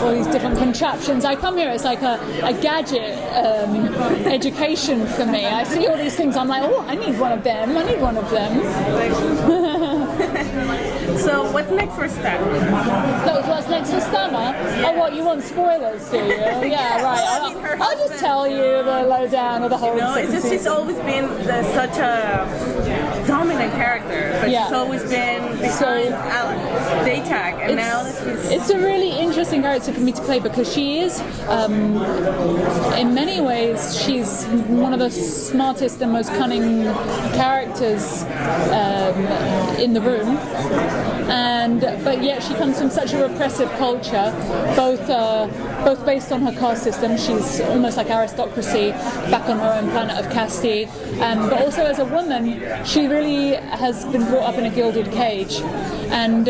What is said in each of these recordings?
all these different contraptions. I come here, it's like a gadget education for me. I see all these things, I'm like, oh, I need one of them. So what's next for Stammer? What's next for Stammer? Oh, what, you want spoilers, do you? Yeah, right. I'll just tell you the lowdown of the whole it's just she's always been such a dominant character, but she's always been behind Daytag, and now that she's... It's a really interesting character for me to play because she is, in many ways, she's one of the smartest and most cunning characters in the room, but yet she comes from such a repressive culture, both based on her caste system. She's almost like aristocracy back on her own planet of Casti, but also as a woman, she really has been brought up in a gilded cage, and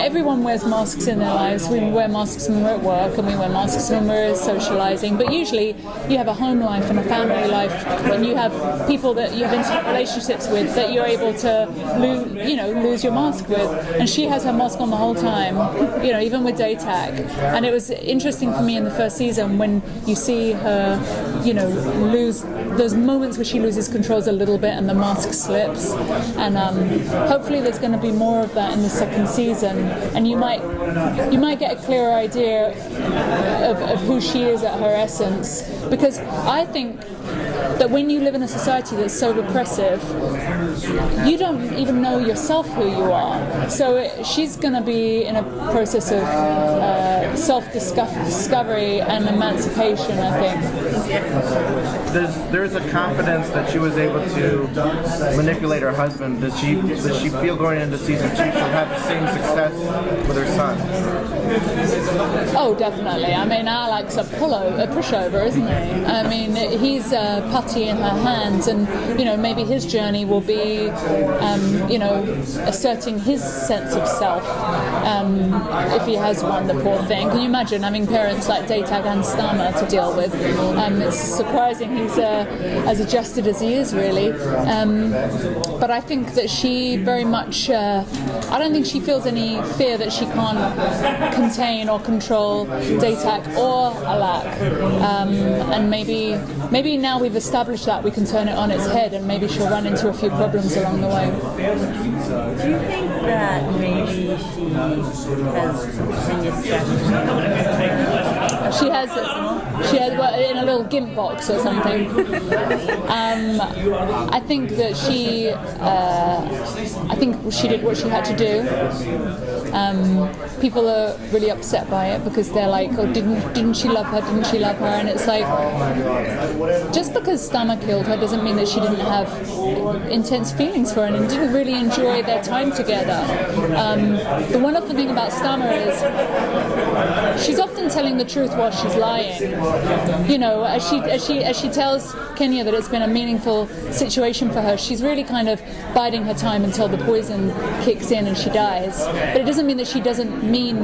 everyone wears masks in their lives. We wear masks when we're at work, and we wear masks when we're socializing, but usually you have a home life and a family life, and you have people that you have intimate relationships with that you're able to lose your mask with, and she has her mask on the whole time, even with Daytag. And it was interesting for me in the first season when you see her lose those moments where she loses controls a little bit and the mask slips, and hopefully there's going to be more of that in the second season, and you might get a clearer idea of who she is at her essence, because I think that when you live in a society that's so repressive, you don't even know yourself who you are. So she's going to be in a process of self-discovery and emancipation, I think. There's a confidence that she was able to manipulate her husband. Does she feel going into season 2 she'll have the same success with her son? Oh, definitely. I mean, Alex a pushover, isn't he? I mean, he's putty in her hands, and maybe his journey will be asserting his sense of self, if he has one, the poor thing. Can you imagine having parents like Daytag and Stammer to deal with? It's surprising he's as adjusted as he is, really. But I think that she very much, I don't think she feels any fear that she can't contain or control Daytag or Alak. And maybe now we've established that, we can turn it on its head, and maybe she'll run into a few problems along the way. Do you think that maybe she has She has in a little GIMP box or something. I think that she did what she had to do. People are really upset by it because they're like, oh, didn't she love her? Didn't she love her? And it's like, just because Stammer killed her doesn't mean that she didn't have intense feelings for her and didn't really enjoy their time together. The wonderful thing about Stammer is she's often telling the truth while she's lying. As she tells Kenya that it's been a meaningful situation for her, she's really kind of biding her time until the poison kicks in and she dies. But it doesn't mean that she doesn't mean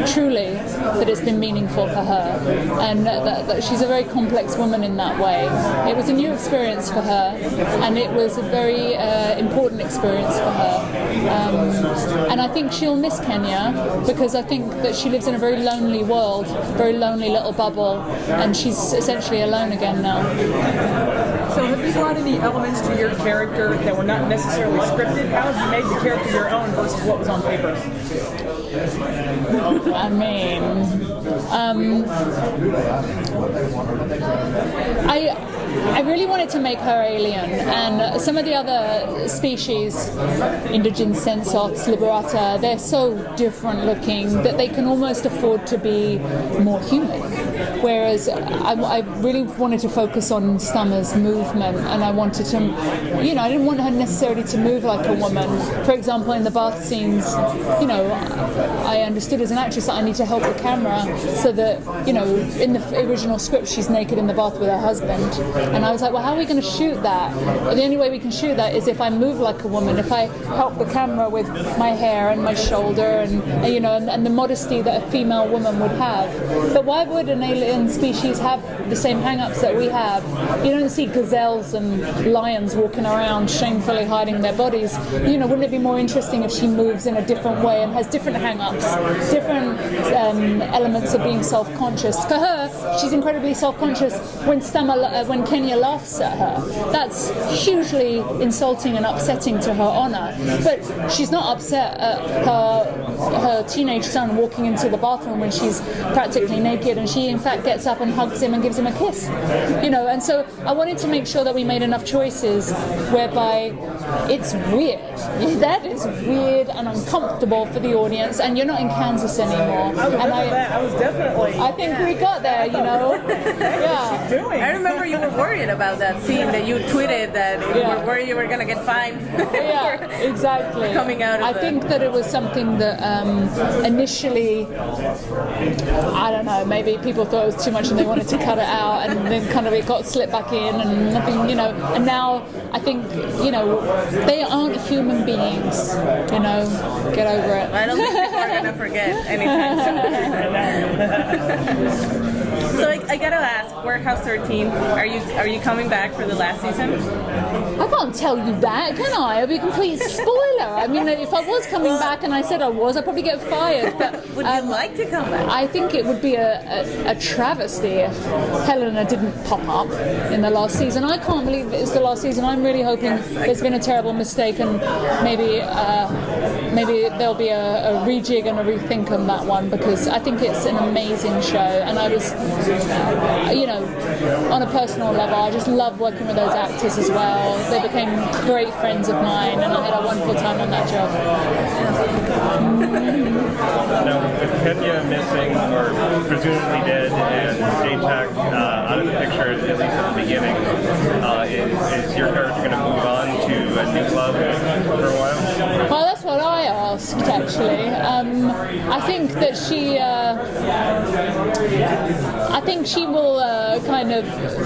truly that it's been meaningful for her, and that she's a very complex woman in that way. It was a new experience for her, and it was a very important experience for her. And I think she'll miss Kenya, because I think that she lives in a very lonely world, very lonely little bubble, and she's essentially alone again now. So have you brought any elements to your character that were not necessarily scripted? How have you made the character your own versus what was on paper? I mean, I really wanted to make her alien, and some of the other species, Indigen Sensox, Liberata, they're so different looking that they can almost afford to be more human. Whereas I really wanted to focus on Stammer's movement, and I wanted to, I didn't want her necessarily to move like a woman. For example, in the bath scenes, I understood as an actress that I need to help the camera so that, in the original script she's naked in the bath with her husband, And I was like, well, how are we going to shoot that? Well, the only way we can shoot that is if I move like a woman, if I help the camera with my hair and my shoulder and the modesty that a female woman would have. But why would an alien species have the same hang-ups that we have? You don't see gazelles and lions walking around shamefully hiding their bodies. Wouldn't it be more interesting if she moves in a different way and has different hang-ups, different elements of being self-conscious? For her, she's incredibly self-conscious when Kenya laughs at her. That's hugely insulting and upsetting to her honor. But she's not upset at her teenage son walking into the bathroom when she's practically naked, and she in fact gets up and hugs him and gives him a kiss. And so I wanted to make sure that we made enough choices whereby it's weird. That is weird and uncomfortable for the audience, and you're not in Kansas anymore. I was definitely. I think we got there, Yeah. I remember you were worried about that scene that you tweeted that you were worried you were going to get fined. Yeah, exactly. Coming out of I think that it was something that initially, I don't know, maybe people thought it was too much and they wanted to cut it out, and then kind of it got slipped back in and nothing, and now I think, they aren't human beings, get over it. I don't think people are going to forget anything. So I gotta ask, Warehouse 13, are you coming back for the last season? I can't tell you that, can I? It'd be a complete spoiler. I mean, if I was coming back and I said I was, I'd probably get fired. But would you like to come back? I think it would be a travesty if Helena didn't pop up in the last season. I can't believe it's the last season. I'm really hoping there's been a terrible mistake, and maybe there'll be a rejig and a rethink on that one, because I think it's an amazing show, and I was, on a personal level, I just love working with those actors as well. They became great friends of mine, and I had a wonderful time on that job. Now, with Kenya missing or presumably dead and JTAC out of the picture, at least at the beginning, is your character going to move on to a new club for a while? Well, that's what I asked, actually. I think that she will kind of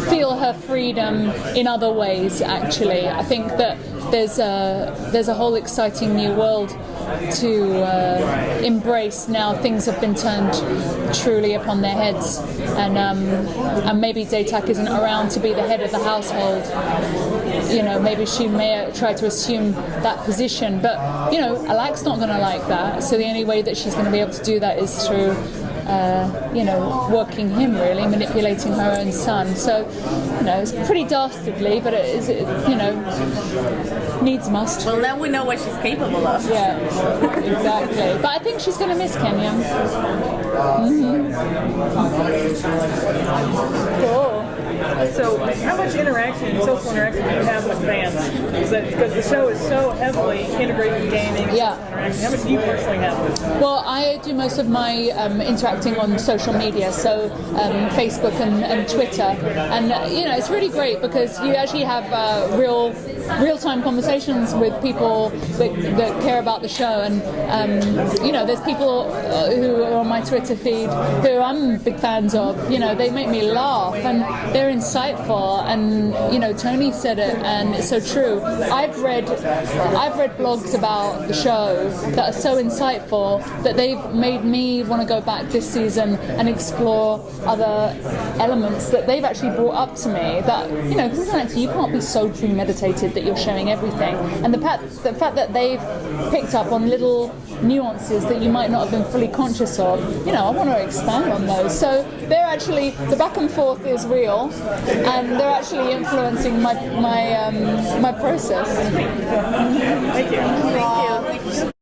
feel her freedom in other ways, actually. I think that there's a whole exciting new world to embrace now. Things have been turned truly upon their heads, and maybe Daytak isn't around to be the head of the household. Maybe she may try to assume that position, but Alak's not going to like that. So the only way that she's going to be able to do that is through working him, really, manipulating her own son. So, it's pretty dastardly, but it is, needs must. Well, now we know what she's capable of. Yeah, exactly. But I think she's going to miss Kenya. Cool. So, how much social interaction do you have with fans? Because the show is so heavily integrated with gaming. Yeah. How much do you personally have with them? Well, I do most of my interacting on social media, so Facebook and Twitter, and it's really great because you actually have real-time conversations with people that care about the show, and there's people who are on my Twitter feed who I'm big fans of. They make me laugh and they're insightful, and Tony said it, and it's so true. I've read blogs about the show that are so insightful that they've made me want to go back this season and explore other elements that they've actually brought up to me. That because you can't be so premeditated that you're showing everything, and the fact that they've picked up on little nuances that you might not have been fully conscious of. I want to expand on those. So they're actually, the back and forth is real, and they're actually influencing my process. Thank you. Thank you.